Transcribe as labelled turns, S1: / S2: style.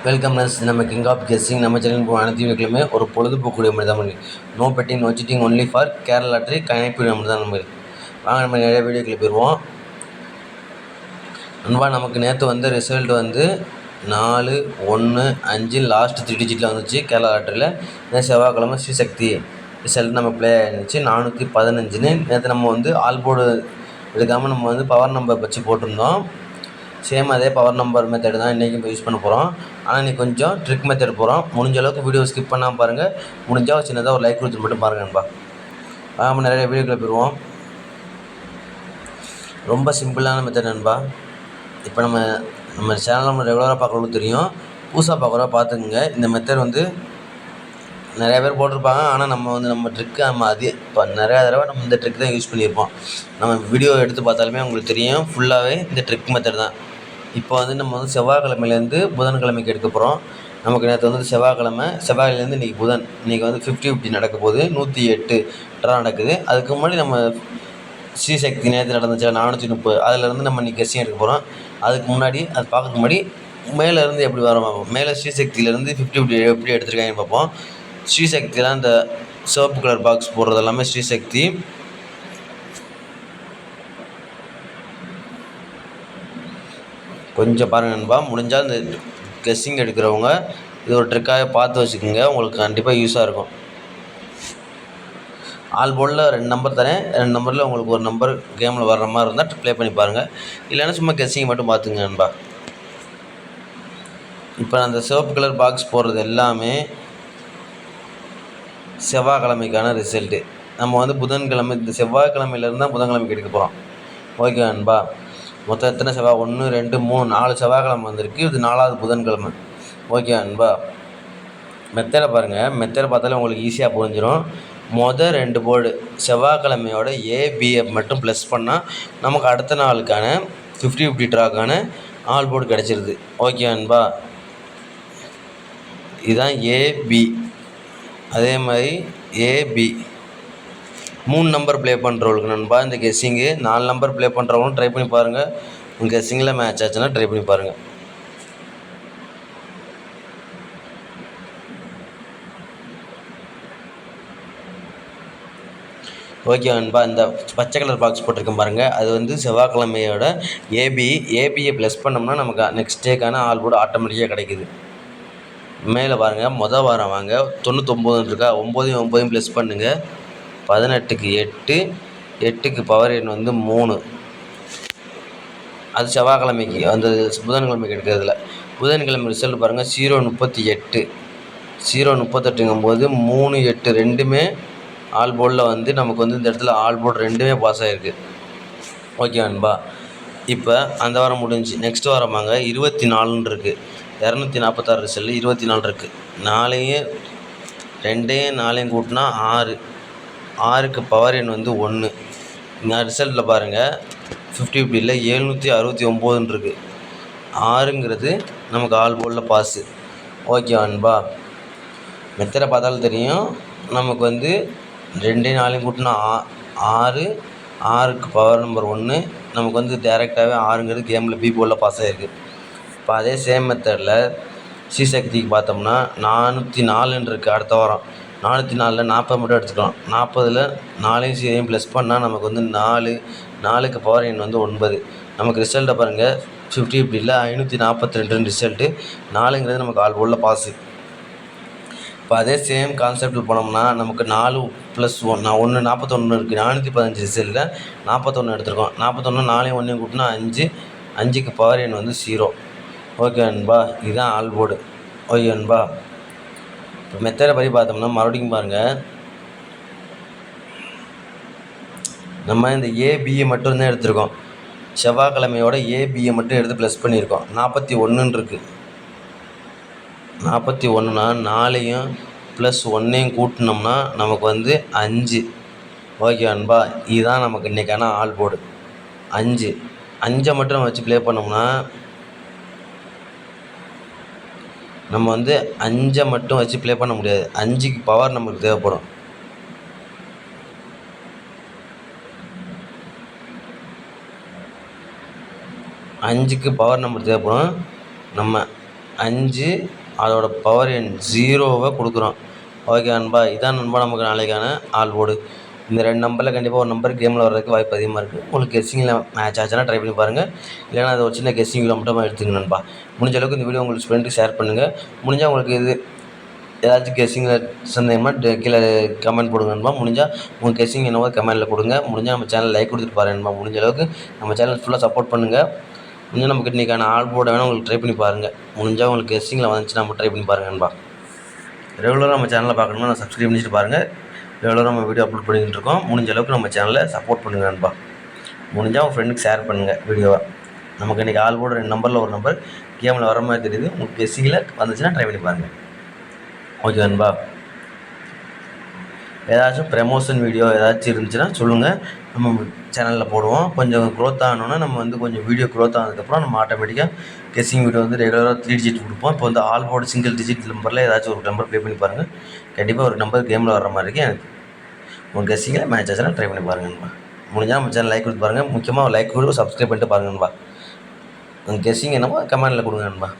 S1: Welcome நஸ் நம்ம king of guessing நம்ம சேனல் அனைத்து வீட்லையுமே ஒரு பொழுதுபோக்கூடிய மாதிரி தான் பண்ணி no betting no cheating only for Kerala lottery கணைப்பு நம்ம தான் நம்ம வாங்க நம்ம நிறைய வீடியோக்களை போயிடுவோம். நண்பா நமக்கு நேற்று வந்து ரிசல்ட் வந்து 4-1-5 லாஸ்ட் 3 டிஜிட்டில் வந்துச்சு கேரளா லாட்ரியில். செவ்வாய்க்கிழமை ஸ்ரீசக்தி ரிசல்ட் நம்ம ப்ளே ஆகிருந்துச்சு 415ன்னு. நேற்று நம்ம வந்து ஆல் போர்டு எடுக்காமல் நம்ம வந்து பவர் நம்பர் வச்சு போட்டிருந்தோம். சேம் அதே பவர் நம்பர் மெத்தட் தான் இன்றைக்கி இப்போ யூஸ் பண்ண போகிறோம். ஆனால் இன்றைக்கி கொஞ்சம் ட்ரிக் மெத்தட் போகிறோம். முடிஞ்ச அளவுக்கு வீடியோ ஸ்கிப் பண்ணாமல் பாருங்கள். முடிஞ்சால் சின்னதாக ஒரு லைக் கொடுத்து மட்டும் பாருங்கள் நண்பா. நம்ம நிறைய வீடியோக்களை போயிடுவோம். ரொம்ப சிம்பிளான மெத்தட் நண்பா. இப்போ நம்ம சேனலில் நம்ம ரெகுலராக பார்க்குறவங்களுக்கு தெரியும், புதுசாக பார்க்குறவங்க பார்த்துக்குங்க. இந்த மெத்தட் வந்து நிறையா பேர் போட்டிருப்பாங்க. ஆனால் நம்ம ட்ரிக்கு இப்போ நிறையா தடவை நம்ம இந்த ட்ரிக் தான் யூஸ் பண்ணியிருப்போம். நம்ம வீடியோ எடுத்து பார்த்தாலுமே உங்களுக்கு தெரியும், ஃபுல்லாகவே இந்த ட்ரிக் மெத்தட் தான். இப்போ வந்து நம்ம வந்து செவ்வாய்க்கிழமையிலேருந்து புதன்கிழமைக்கு எடுக்க போகிறோம். நமக்கு நேற்று வந்து செவ்வாயிலேருந்து இன்றைக்கி புதன். இன்றைக்கி வந்து 50-50 நடக்க போகுது. 108 ட்ரா நடக்குது. அதுக்கு முன்னாடி நம்ம ஸ்ரீசக்தி நேற்று நடந்துச்சு 430, அதிலேருந்து நம்ம இன்றைக்கி கெஸ்ஸிங் எடுக்க போகிறோம். அதுக்கு முன்னாடி அது பார்க்கறதுக்கு முன்னாடி மேலேருந்து எப்படி வர பார்ப்போம். மேலே ஸ்ரீசக்தியிலேருந்து 50-50 எப்படி எடுத்துருக்காங்கன்னு பார்ப்போம். ஸ்ரீசக்தியில் அந்த சிவப்பு கலர் பாக்ஸ் போடுறது எல்லாமே ஸ்ரீசக்தி. கொஞ்சம் பாருங்கள் நண்பா. முடிஞ்சால் இந்த கெஸ்ஸிங் எடுக்கிறவங்க இது ஒரு ட்ரிக்காக பார்த்து வச்சுக்கோங்க, உங்களுக்கு கண்டிப்பாக யூஸாக இருக்கும். ஆல் போர்டில் 2 நம்பர் தரேன். 2 நம்பரில் உங்களுக்கு ஒரு நம்பர் கேமில் வர்ற மாதிரி இருந்தால் ப்ளே பண்ணி பாருங்கள். இல்லைன்னா சும்மா கெஸ்ஸிங் மட்டும் பார்த்துங்க நண்பா. இப்போ அந்த சிவப்பு கலர் பாக்ஸ் போடுறது எல்லாமே செவ்வாய்க்கிழமைக்கான ரிசல்ட்டு. நம்ம வந்து புதன்கிழமை, இந்த செவ்வாய்க்கிழமையிலேருந்து தான் புதன்கிழமைக்கு எடுக்க போகிறோம். ஓகே நண்பா. மொத்தம் எத்தனை செவ்வாய்? 1 2 3 4 செவ்வாய்க்கிழமை வந்திருக்கு. இது 4வது புதன்கிழமை. ஓகே நண்பா. மெத்தடை பாருங்கள். மெத்தடை பார்த்தாலே உங்களுக்கு ஈஸியாக புரிஞ்சிடும். மொதல் 2 போர்டு செவ்வாய்க்கிழமையோட ஏபிஎஃப் மட்டும் ப்ளஸ் பண்ணால் நமக்கு அடுத்த நாளுக்கான 50-50 ட்ராக்கான ஆல் போர்டு கிடச்சிருது. ஓகே நண்பா. இதுதான் ஏபி. அதே மாதிரி ஏபி 3 நம்பர் ப்ளே பண்ணுறவங்களுக்கு நண்பா இந்த கெஸ்ஸிங்கு. 4 நம்பர் ப்ளே பண்ணுறவங்களும் ட்ரை பண்ணி பாருங்கள். உங்கள் கெஸ்ஸிங்கில் மேட்ச் ஆச்சுன்னா ட்ரை பண்ணி பாருங்கள். ஓகே நண்பா. இந்த பச்சை கலர் பாக்ஸ் போட்டிருக்கேன் பாருங்கள், அது வந்து செவ்வாய்க்கிழமையோட ஏபியை ப்ளஸ் பண்ணோம்னா நமக்கு நெக்ஸ்ட் டேக்கான ஆல் போர்டு ஆட்டோமேட்டிக்காக கிடைக்குது. மேலே பாருங்கள், மொதல் வாரம் வாங்க 99 இருக்கா, 9 ப்ளஸ் பண்ணுங்கள். 18க்கு 8, 8க்கு பவர் எண் வந்து 3. அது செவ்வாய்க்கிழமைக்கு அந்த புதன்கிழமைக்கு எடுக்கிறதுல. புதன்கிழமை ரிசல்ட் பாருங்கள், 038. 038ங்கும்போது 3 8 ரெண்டுமே ஆல் போர்டில் வந்து நமக்கு வந்து இந்த இடத்துல ஆல் போர்டு 2மே பாஸ் ஆகிருக்கு. ஓகே நண்பா. இப்போ அந்த வாரம் முடிஞ்சு நெக்ஸ்ட் வாரம் வாங்க 24ன்னு இருக்குது. 246 ரிசல்ட் 24 இருக்குது. 4யும் 2யும் 4யும் கூட்டினா 6. 6க்கு பவர் எண் வந்து 1. நான் ரிசல்ட்டில் பாருங்கள் 50-50யில் 769ன்னு இருக்குது. 6ங்கிறது நமக்கு ஆல் போர்டில் பாஸு. ஓகே நண்பா. மெத்தடை பார்த்தாலும் தெரியும், நமக்கு வந்து 2யும் 4யும் கூட்டினா 6. 6க்கு பவர் நம்பர் 1. நமக்கு வந்து டேரெக்டாகவே 6ங்கிறது கேமில் பி போர்டில் பாஸ் ஆகிருக்கு. இப்போ அதே சேம் மெத்தடில் ஸ்ரீசக்திக்கு பார்த்தோம்னா 404ன்னு இருக்குது. அடுத்த வாரம் 404ல் 40 மட்டும் எடுத்துக்கலாம். 40ல் 4யும் 0யும் ப்ளஸ் பண்ணால் நமக்கு வந்து 4. 4க்கு பவர் எண் வந்து 9. நமக்கு ரிசல்ட்டை பாருங்கள் 50-50யில் 542 ரிசல்ட்டு. 4ங்கிறது நமக்கு ஆல் போர்டில் பாஸு. இப்போ அதே சேம் கான்செப்டில் போனோம்னா நமக்கு 4 + 1 41 இருக்குது. 415 ரிசல்ட்டில் 41 எடுத்துருக்கோம். 41 4யும் 1யும் கூட்டினா 5. 5க்கு பவர் எண் வந்து 0. ஓகே நண்பா. இதுதான் ஆல் போர்டு. ஓகே நண்பா. இப்போ மெத்தடை படி பார்த்தோம்னா மறுபடியும் பாருங்கள், நம்ம இந்த ஏபியை மட்டும்தான் எடுத்திருக்கோம். செவ்வாய்க்கிழமையோட ஏபியை மட்டும் எடுத்து ப்ளஸ் பண்ணியிருக்கோம். 41ன்னு இருக்குது. 41னா 4யும் + 1யும் கூட்டினோம்னா நமக்கு வந்து 5. ஓகே நண்பா. இதுதான் நமக்கு இன்றைக்கான ஆல் போர்டு 5. 5 மட்டும் நம்ம வச்சு ப்ளே பண்ணோம்னா நம்ம வந்து 5 மட்டும் வச்சு ப்ளே பண்ண முடியாது. 5க்கு பவர் நமக்கு தேவைப்படும். நம்ம 5 அதோட பவர் எண் 0வை கொடுக்குறோம். ஓகே நண்பா, இதான் நண்பா நமக்கு நாளைக்கான ஆல் போர்டு. இந்த 2 நம்பரில் கண்டிப்பாக ஒரு நம்பர் கேமில் வர்றதுக்கு வாய்ப்பு அதிகமாக இருக்குது. உங்களுக்கு கெஸ்ஸிங்கில் மேட்ச் ஆச்சுன்னா ட்ரை பண்ணி பாருங்கள். இல்லைனா அது ஒரு சின்ன கெஸ்ஸிங் வீடியோ மட்டும் எடுத்துங்க நண்பா. முடிஞ்ச அளவுக்கு இந்த வீடியோ உங்களுக்கு ஃப்ரெண்டுக்கு ஷேர் பண்ணுங்கள். முடிஞ்சால் உங்களுக்கு இது ஏதாச்சும் கெஸ்ஸிங்கில் சந்தேகமா கீழே கமெண்ட் போடுங்க நண்பா. முடிஞ்சால் உங்கள் கெஸ்ஸிங் என்னவோ கமெண்ட்டில் கொடுங்க. முடிஞ்சால் நம்ம சேனல் லைக் கொடுத்துட்டு பாருங்க நண்பா. முடிஞ்ச அளவுக்கு நம்ம சேனல் ஃபுல்லாக சப்போர்ட் பண்ணுங்கள். முடிஞ்சால் நமக்கு இன்றைக்கான ஆல் போர்டை வேணால் உங்களுக்கு ட்ரை பண்ணி பாருங்கள். முடிஞ்சால் உங்களுக்கு கெஸ்ஸிங்கில் வந்துச்சுன்னா நம்ம ட்ரை பண்ணி பாருங்கள் நண்பா. ரெகுலராக நம்ம சேனலில் பார்க்கணும்னா நான் சப்ஸ்கிரைப் பண்ணிட்டு பாருங்கள். ரெகுலராக நம்ம வீடியோ அப்லோட் பண்ணிக்கிட்டு இருக்கோம். முடிஞ்ச அளவுக்கு நம்ம சேனலை சப்போர்ட் பண்ணுங்கள் நண்பா. முடிஞ்சால் உங்கள் ஃப்ரெண்டுக்கு ஷேர் பண்ணுங்கள் வீடியோவை. நமக்கு இன்றைக்கி ஆல் போர்டு 2 நம்பரில் ஒரு நம்பர் கேமில் வர மாதிரி தெரியுது. உங்களுக்கு கெஸ்ஸிங்கில் வந்துச்சுன்னா ட்ரை பண்ணி பாருங்கள். ஓகே நண்பா, ஏதாச்சும் ப்ரமோஷன் வீடியோ ஏதாச்சும் இருந்துச்சுன்னா சொல்லுங்கள், நம்ம சேனலில் போடுவோம். கொஞ்சம் க்ரோத் ஆகணுன்னா நம்ம வந்து கொஞ்சம் வீடியோ க்ரோத் ஆனதுக்கப்புறம் நம்ம ஆட்டோமேட்டிக்காக கெஸ்ஸிங் வீடியோ வந்து ரெகுலராக 3 டிஜிட் கொடுப்போம். இப்போ வந்து ஆல் போர்டு சிங்கிள் டிஜிட் நம்பரில் ஏதாச்சும் ஒரு நம்பர் ப்ளே பண்ணி பாருங்கள். கண்டிப்பாக ஒரு நம்பர் கேமில் வர மாதிரி இருக்குது. எனக்கு உங்கள் கெஸ்ஸிங்கில் மேட்ச் ஆச்சுன்னா ட்ரை பண்ணி பாருங்கள் நண்பா. முடிஞ்சால் நம்ம சேனல் லைக் கொடுத்து பாருங்கள். முக்கியமாக லைக் கொடுத்து சப்ஸ்கிரைப் பண்ணிட்டு பாருங்கள் நண்பா. உங்கள் கெஸ்ஸிங் என்னமோ கமெண்ட்டில் கொடுங்க நண்பா.